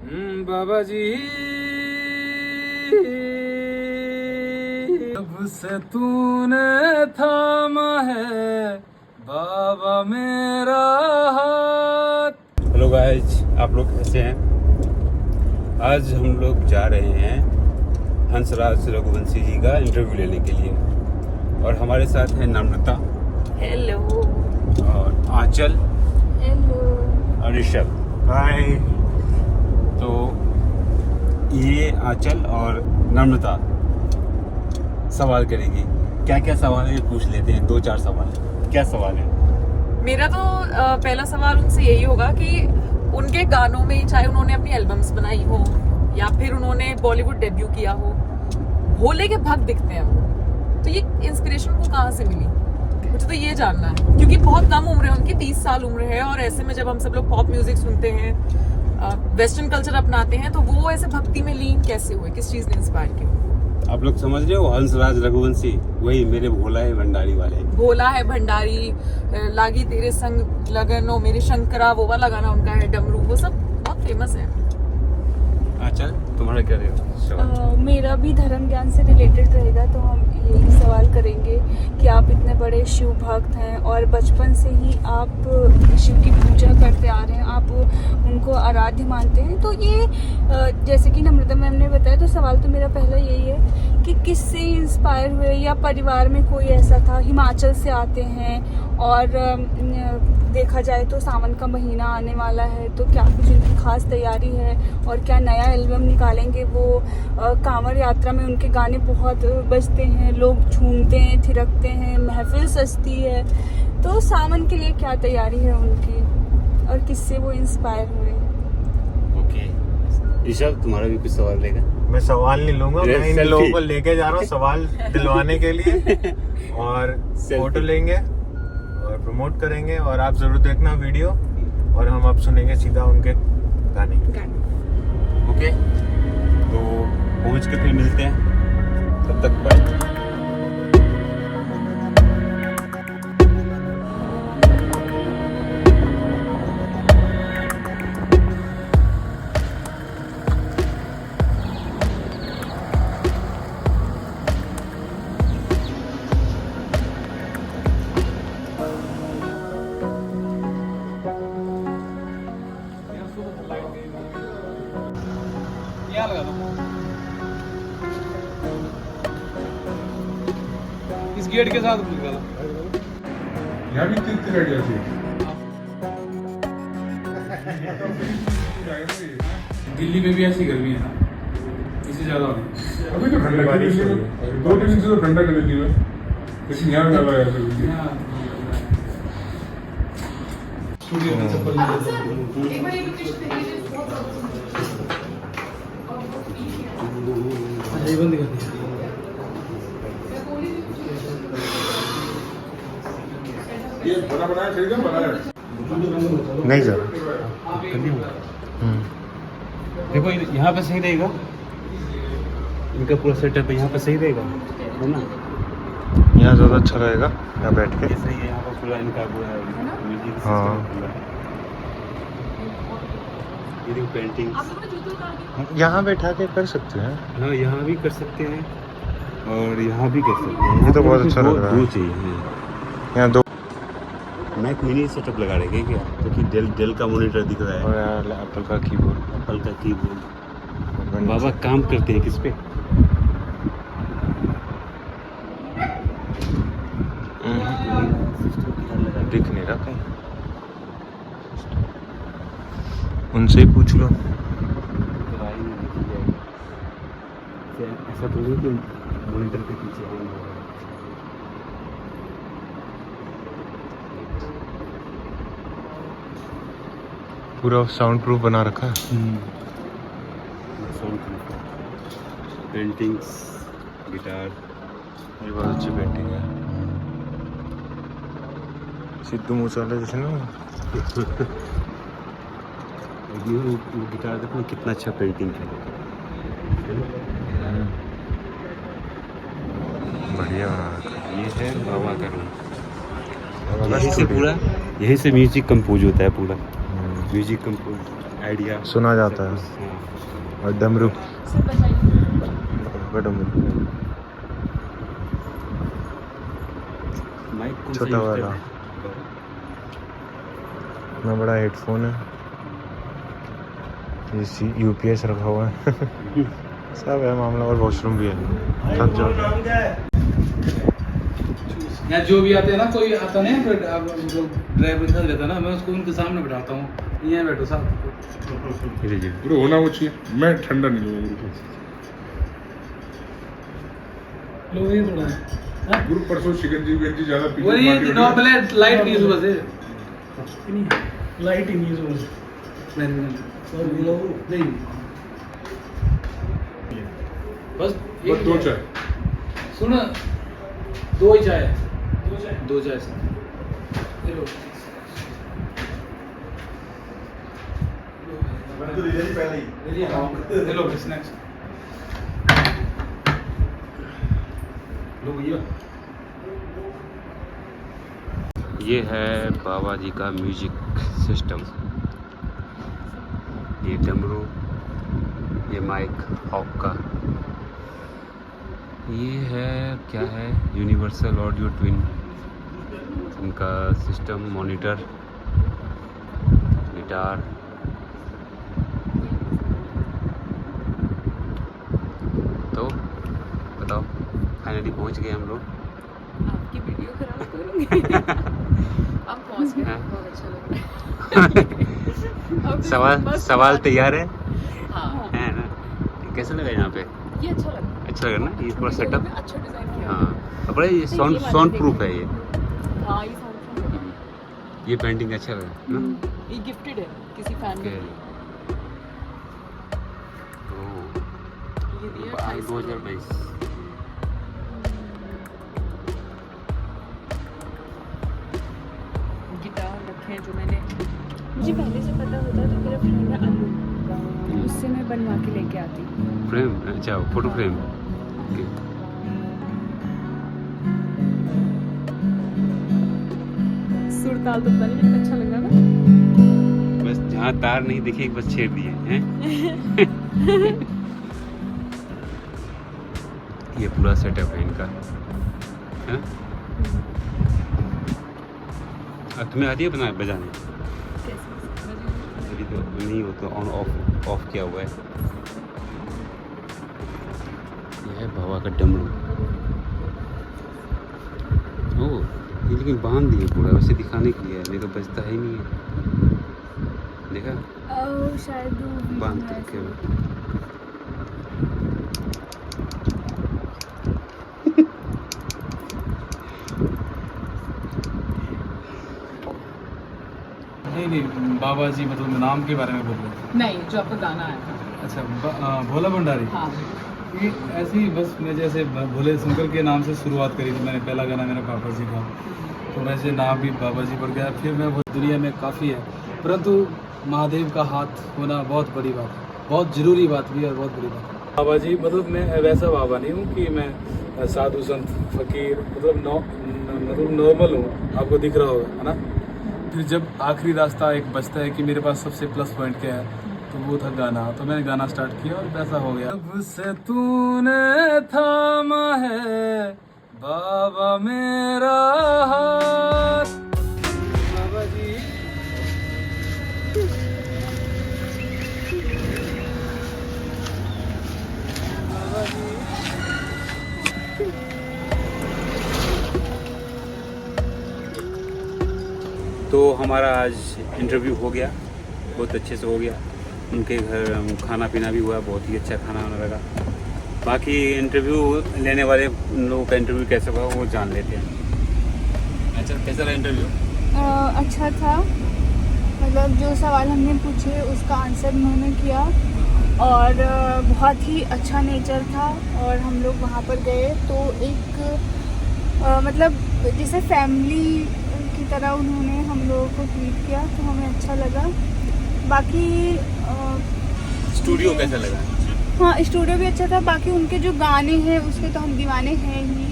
बाबा जी जब से तूने थामा है बाबा मेरा हाथ। हेलो गाइस, आप लोग कैसे हैं? आज हम लोग जा रहे हैं हंसराज रघुवंशी जी का इंटरव्यू लेने के लिए और हमारे साथ है नम्रता, हेलो, और आंचल, हेलो, और ऋषभ, हाय। तो ये आंचल और नम्रता सवाल करेंगी। क्या क्या सवाल है पूछ लेते हैं, 2-4 सवाल। क्या सवाल है? मेरा तो पहला सवाल उनसे यही होगा कि उनके गानों में, चाहे उन्होंने अपनी एल्बम्स बनाई हो या फिर उन्होंने बॉलीवुड डेब्यू किया हो, भोले के भक्त दिखते हैं वो, तो ये इंस्पिरेशन को कहाँ से मिली? मुझे तो ये जानना है, क्योंकि बहुत कम उम्र है उनकी, 30 साल उम्र है, और ऐसे में जब हम सब लोग पॉप म्यूजिक सुनते हैं, वेस्टर्न कल्चर अपनाते हैं, तो वो ऐसे भक्ति में लीन कैसे हुए? किस चीज ने इंस्पायर किया? आप लोग समझ रहे हो? हंसराज रघुवंशी, वही मेरे भोला है भंडारी वाले। भोला है भंडारी, लागी तेरे संग लगनो मेरे शंकरा, वो वाला गाना उनका है, डमरू, वो सब बहुत फेमस है। अच्छा, तुम्हारा क्या रहेगा? मेरा भी धर्म ज्ञान से रिलेटेड रहेगा, तो हम यही सवाल करेंगे कि आप इतने बड़े शिव भक्त हैं और बचपन से ही आप शिव की पूजा करते आ रहे हैं, आप उनको आराध्य मानते हैं, तो ये जैसे कि नम्रता मैम ने बताया, तो सवाल तो मेरा पहला यही है कि किससे इंस्पायर हुए, या परिवार में कोई ऐसा था? हिमाचल से आते हैं और देखा जाए तो सावन का महीना आने वाला है, तो क्या कुछ उनकी खास तैयारी है और क्या नया एल्बम निकालेंगे वो? कांवड़ यात्रा में उनके गाने बहुत बजते हैं, लोग झूमते हैं, थिरकते हैं, महफिल सजती है, तो सावन के लिए क्या तैयारी है उनकी और किससे वो इंस्पायर हुए? ओके, ऋषभ, तुम्हारा भी कुछ सवाल रहेगा? मैं सवाल नहीं लूंगा, मैं इन लोगों को लेके जा रहा हूँ सवाल दिलवाने के लिए, और फोटो लेंगे और प्रमोट करेंगे, और आप जरूर देखना वीडियो, और हम अब सुनेंगे सीधा उनके गाने। ओके, तो पहुंच के फिर मिलते हैं, तब तक बाय। क्या लगा दो इस गेट के साथ निकालो। यहाँ भी तीर्थ बैठ जाती दिल्ली में भी ऐसी गर्मी है, इससे ज्यादा होगी। अभी तो ठंडा, 2-3 दिन से तो ठंडा कर दिल्ली में, लेकिन यहाँ ज्यादा है। स्टूडियो में चप्पल बंद कर दिया। ये बना बनाया खरीदा बनाया नहीं सर, देखो यहाँ पे सही रहेगा, इनका पूरा सेटअप यहाँ पे सही रहेगा, है ना? यहाँ ज़्यादा अच्छा रहेगा, यहाँ बैठ के। ये सही है, यहाँ पर पूरा इनका पूरा म्यूजिक सिस्टम हाँ। पूरा। ये देखो पेंटिंग, यहाँ बैठा के कर सकते हैं। हाँ यहाँ भी कर सकते हैं और यहाँ भी कर सकते हैं। ये तो बहुत अच्छा लग रहा है। दो चाहिए यहाँ 2 मैक मिनी सेटअप लगा रहे क्या? क्योंकि डेल का मॉनिटर दिख रहा है, और यार एप्पल का कीबोर्ड। एप्पल का कीबोर्ड। बाबा काम करते हैं किस पे? दिख नहीं रहा कहीं, उनसे ही पूछ लो। ऐसा तो नहीं कि मॉनिटर के पीछे है। पूरा साउंड प्रूफ बना रखा है। पेंटिंग्स, गिटार, ये बहुत अच्छी पेंटिंग है, सिद्धू मूसेवाला जैसे ना। वो गिटार देखो कितना अच्छा पेंटिंग है। बढ़िया बना रखा है। ये है बाबा का रूम। यहीं से पूरा, यहीं से म्यूजिक कंपोज होता है पूरा। म्यूजिक कंपोज आइडिया सुना जाता है। और डमरू माइक छोटा वाला इतना बड़ा हेडफोन है, ये यूपीएस रखा हुआ है सब है मामला, और वॉशरूम भी है। थक जाओ। यहाँ जो भी आते हैं ना, कोई आता नहीं फिर अब जो ड्राइवर इधर रहता है ना, मैं उसको उनके सामने बैठाता हूँ, यहाँ बैठो साथ। ब्रो होना वो चाहिए, मैं ठंडा नहीं लूँगा लो ये थोड़ा ब्रो। परसों चिकन जी ज्यादा पी वो ये नॉर्मल है, लाइट नहीं सुबह से, लाइट ही नहीं सुबह से नहीं, बस दो चाय। सुन, दो ही चाय, दो चाय से ये लो। ये लो स्नैक्स लो भैया। ये है बाबा जी का म्यूजिक सिस्टम, ये डमरू, ये माइक हॉक का, ये है क्या है, यूनिवर्सल ऑडियो ट्विन, इनका सिस्टम, मॉनिटर, गिटार। तो बताओ, फाइनली पहुंच गए हम लोग। आपकी वीडियो खराब करूंगी। आप पहुंच गए, बहुत अच्छा लग रहा है। सवाल तैयार है? हाँ, है ना? कैसा लगा यहाँ पे? ये अच्छा लग रहा है। अच्छा लगा ना, ये पूरा सेटअप। अच्छा डिजाइन किया। हाँ, अब बड़ा ये साउंड प्रूफ है ये। हाँ, ये साउंड प्रूफ है। ये पेंटिंग अच्छा लगा ना? ये गिफ्टेड है किसी फैन ने। ये दिया 2022। गिटार रखे हैं जो मैंने, मुझे पहले से पता होता तो मेरा फ्रेंड है अनु, उससे मैं बनवा के लेके आती। फ्रेम, अच्छा फोटो फ्रेम। ओके। सुरताल तो पता नहीं कितना अच्छा लगा ना। बस जहाँ तार नहीं दिखे बस छेड़ दिए हैं। ये पूरा सेटअप है इनका, हैं? अब तुम्हें आती है बजाने? अभी तो नहीं, हो तो ऑन ऑफ किया हुआ है। यह है बाबा का डमरू। ओह, ये लेकिन बांध दिए पूरा, वैसे दिखाने के लिए, नहीं तो बजता ही नहीं है। देखा? शायद बांध के नहीं, बाबा जी मतलब नाम के बारे में बोल रहे हैं? नहीं, जो आपका गाना है। अच्छा, भोला भंडारी। हाँ, ये ऐसे ही बस मैं जैसे भोले शंकर के नाम से शुरुआत करी थी मैंने, पहला गाना मेरा पापा जी का, तो वैसे नाम भी बाबा जी पड़ गया। फिर मैं वो दुनिया में काफ़ी है, परंतु महादेव का हाथ होना बहुत बड़ी बात है, बहुत ज़रूरी बात भी है और बहुत बड़ी बात है। बाबा जी मतलब मैं वैसा बाबा नहीं हूँ कि मैं साधु संत फकीर, मतलब नॉर्मल हूँ, आपको दिख रहा होगा, है ना। फिर जब आखिरी रास्ता एक बचता है कि मेरे पास सबसे प्लस पॉइंट क्या है, तो वो था गाना, तो मैंने गाना स्टार्ट किया और वैसा हो गया। जब से तूने थामा है बाबा मेरा हाथ, बाबा जी बाबा जी। तो हमारा आज इंटरव्यू हो गया, बहुत अच्छे से हो गया। उनके घर खाना पीना भी हुआ, बहुत ही अच्छा खाना होने लगा। बाकी इंटरव्यू लेने वाले लोगों का इंटरव्यू कैसा हुआ वो जान लेते हैं। अच्छा, कैसा रहा इंटरव्यू? अच्छा था, मतलब जो सवाल हमने पूछे उसका आंसर उन्होंने किया और बहुत ही अच्छा नेचर था। और हम लोग वहाँ पर गए तो एक मतलब जैसे फैमिली की तरह उन्होंने हम लोगों को ट्रीट किया, तो हमें अच्छा लगा। बाकी स्टूडियो कैसा लगा? हाँ, स्टूडियो भी अच्छा था। बाकी उनके जो गाने हैं उसके तो हम दीवाने हैं ही,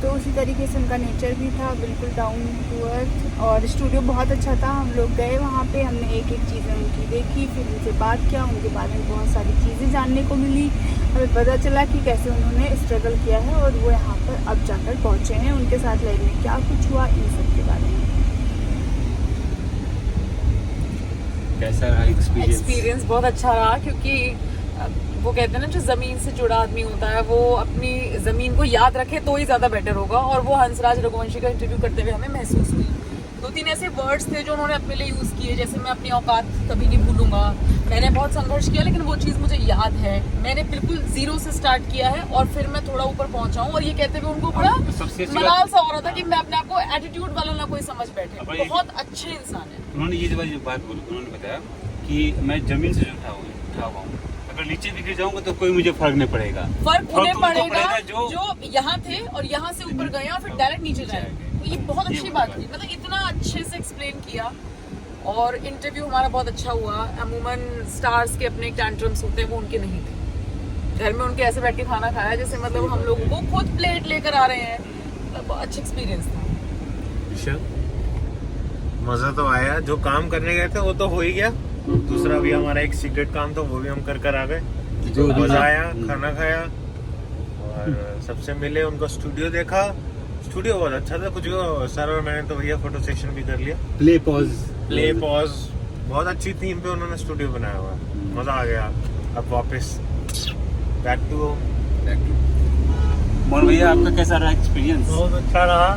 तो उसी तरीके से उनका नेचर भी था, बिल्कुल डाउन टू अर्थ। और स्टूडियो बहुत अच्छा था, हम लोग गए वहाँ पे, हमने एक एक चीज़ें उनकी देखी, फिर उनसे बात किया, उनके बारे में बहुत सारी चीज़ें जानने को मिली। हमें पता चला कि कैसे उन्होंने स्ट्रगल किया है और वो यहाँ पर अब जाकर पहुँचे हैं, उनके साथ लाइफ में क्या कुछ हुआ, इन सब के बारे में। कैसा रहा एक्सपीरियंस? बहुत अच्छा रहा, क्योंकि वो कहते हैं ना, जो जमीन से जुड़ा आदमी होता है वो अपनी जमीन को याद रखे तो ही ज्यादा बेटर होगा। और वो हंसराज रघुवंशी का इंटरव्यू करते हुए हमें महसूस हुई। 2-3 ऐसे वर्ड्स थे जो उन्होंने अपने लिए यूज किए, जैसे मैं अपनी औकात कभी नहीं भूलूंगा, मैंने बहुत संघर्ष किया लेकिन वो चीज़ मुझे याद है, मैंने बिल्कुल जीरो से स्टार्ट किया है और फिर मैं थोड़ा ऊपर पहुंचा हूँ। और ये कहते हुए उनको बड़ा मलाल सा हो रहा था कि मैं अपने आप को एटीट्यूड वाला ना कोई समझ बैठे। बहुत अच्छे इंसान है। उन्होंने ये बात बोली, उन्होंने बताया कि मैं जमीन से उठा हुआ हूँ, अगर नीचे भी गिर जाऊंगा तो कोई मुझे फर्क नहीं पड़ेगा। फर्क उन्हें पड़ेगा जो यहाँ थे और यहाँ से ऊपर गए और फिर डायरेक्ट नीचे जाए। तो ये बहुत अच्छी बात थी, मतलब इतना अच्छे से एक्सप्लेन किया। और इंटरव्यू हमारा बहुत अच्छा हुआ। अमूमन स्टार्स के अपने टैंट्रम्स होते हैं, वो उनके नहीं थे। घर में उनके ऐसे बैठ के खाना खाया जैसे मतलब हम लोगों को खुद प्लेट लेकर आ रहे हैं। मतलब बहुत अच्छा एक्सपीरियंस था। मजा तो आया, जो काम करने गए थे वो तो हो ही गया, दूसरा भी हमारा एक सीक्रेट काम था वो भी हम कर आ गए। मजा आया, खाना खाया और सबसे मिले, उनका स्टूडियो देखा। स्टूडियो बहुत अच्छा था, कुछ सर और मैंने तो भैया फोटो सेक्शन भी कर लिया। प्ले पॉज बहुत अच्छी थीम पे उन्होंने स्टूडियो बनाया हुआ, मजा आ गया। अब वापस बैक टू होम। मोहन भैया, आपका कैसा रहा एक्सपीरियंस? बहुत अच्छा रहा,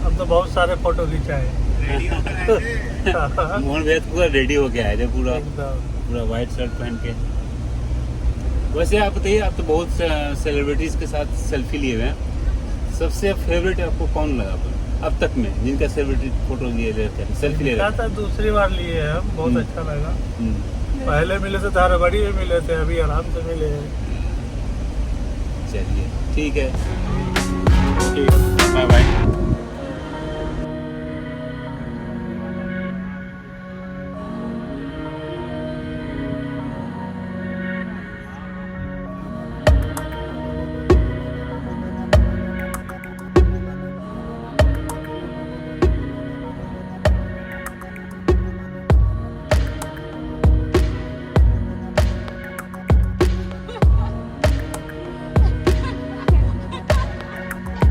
अब तो बहुत सारे फोटो खिंचाए। मोहन भैया तो पूरा रेडी हो के आए थे, पूरा व्हाइट शर्ट पहन के। वैसे आप बताइए, आप तो बहुत सेलिब्रिटीज के साथ सेल्फी लिए हुए हैं, सबसे फेवरेट आपको कौन लगा अब तक में, जिनका सेलिब्रिटी फोटो लिए रहते हैं, सेल्फी ले रहे हैं? दूसरी बार लिए हैं हम, बहुत अच्छा लगा। पहले मिले थे धारावाड़ी में मिले थे, अभी आराम से मिले हैं। चलिए ठीक है, बाय बाय।